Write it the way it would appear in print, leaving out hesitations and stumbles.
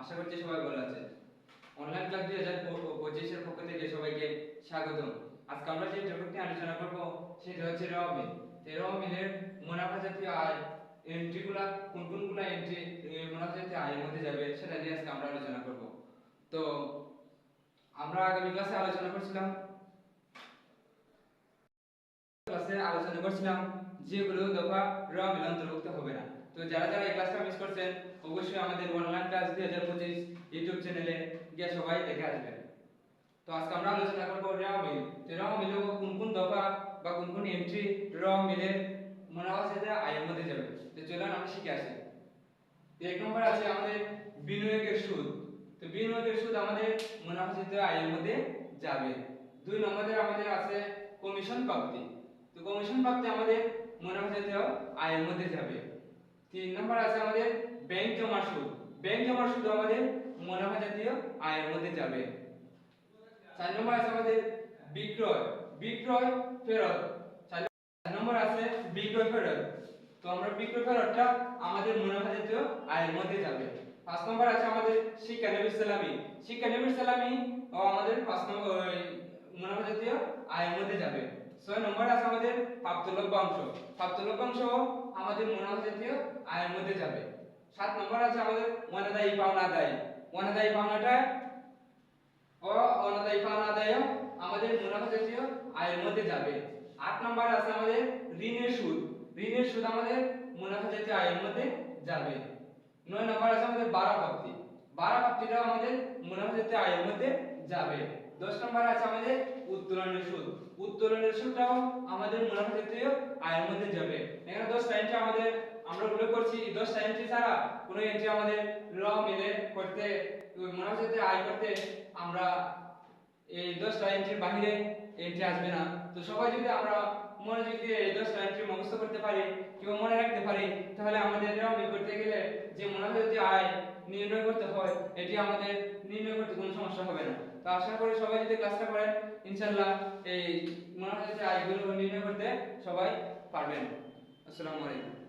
আশা করছি সবাই ভালো আছে। অনলাইন ক্লাস 2025 এর পক্ষ থেকে সবাইকে স্বাগতম। আজকে আমরা যে টপিকটি আলোচনা করব সেটা হচ্ছে র মিল। র মিলের মুনাফা জাতীয় আয় এন্ট্রিগুলা কোনগুলা এন্ট্রি মুনাফা জাতীয় আয়ের মধ্যে যাবে সেটা নিয়ে আজকে আমরা আলোচনা করব। তো আমরা আগামী ক্লাসে আলোচনা করছিলাম যেগুলো দফা র মিল অন্তর্ভুক্ত হবে না। তো যারা যারা এই ক্লাসটা মিস করছেন অবশ্যই আমাদের অনলাইন ক্লাস 2025 ইউটিউব চ্যানেলে গিয়ে সবাই দেখে আসবেন। তো আজকে আমরা আলোচনা করব র মিল। তো র মিল কোন কোন দফা বা কোন কোন এন্ট্রি র মিলের মুনাফা জাতীয় আয়ের মধ্যে যাবে। তো চলুন আমরা শিখে আসি। তো এক নম্বর আছে আমাদের বিনিয়োগের সুদ। তো বিনিয়োগের সুদ আমাদের মুনাফা জাতীয় আয়ের মধ্যে যাবে। দুই নম্বরে আমাদের আছে কমিশন প্রাপ্তি। তো কমিশন প্রাপ্তি আমাদের মুনাফা জাতীয় আয়ের মধ্যে যাবে। তিন নম্বর আছে আমাদের ব্যাংক জমা সুদ। ব্যাংক জমা সুদ আমাদের মুনাফা জাতীয় আয়ের মধ্যে যাবে। চার নম্বর আছে আমাদের বিক্রয় বিক্রয় ফেরত। চার নম্বর আছে বিক্রয় ফেরত। তো আমরা বিক্রয় ফেরতটা আমাদের মুনাফা জাতীয় আয়ের মধ্যে যাবে। পাঁচ নম্বর আছে আমাদের শিক্ষানবিশ সালামি। শিক্ষানবিশ সালামি ও আমাদের পাঁচ নম্বর মুনাফা জাতীয় আয়ের মধ্যে যাবে। ছয় নম্বর আছে আমাদের প্রাপ্ত লভ্যাংশ। প্রাপ্ত লভ্যাংশ আমাদের মুনাফা জাতীয় আয়ের মধ্যে যাবে। সাত নম্বর আছে আমাদের অনাদায়ী পাওনা আদায়। অনাদায়ী পাওনাটা ও অনাদায়ী পাওনা আদায় আমাদের মুনাফা জাতীয় আয়ের মধ্যে যাবে। আট নম্বর আছে আমাদের ঋণের সুদ। ঋণের সুদ আমাদের মুনাফা জাতীয় আয়ের মধ্যে যাবে। নয় নম্বর আছে আমাদের বাড়া প্রাপ্তি। বাড়া প্রাপ্তিটাও আমাদের মুনাফা জাতীয় আয়ের মধ্যে যাবে। 10 নম্বর আছে আমাদের উত্তোলনের সুদ। উত্তোলনের সুদটাও আমাদের মুনাফা জাতীয় আয়ের মধ্যে যাবে। এখানে 10টা এন্ট্রি আমাদের আমরা উল্লেখ করছি। 10টা এন্ট্রি ছাড়া কোনো এন্ট্রি আমাদের র মিলে করতে মুনাফা জাতীয় আয় করতে আমরা এই 10টা এন্ট্রির বাইরে এন্ট্রি আসবে না। তো সবাই যদি আমরা মনোযোগ দিয়ে এই 10টা এন্ট্রি মুখস্থ করতে পারি কিংবা মনে রাখতে পারি তাহলে আমাদের র মিল করতে গেলে যে মুনাফা জাতীয় আয় নির্ণয় করতে হয় এটি আমাদের নির্ণয় করতে কোনো সমস্যা হবে না। তো আশা করি সবাই যদি ক্লাসটা করেন ইনশাআল্লাহ এই মুনাফা জাতীয় আয়গুলো নির্ণয় করতে সবাই পারবেন। আসসালামু আলাইকুম।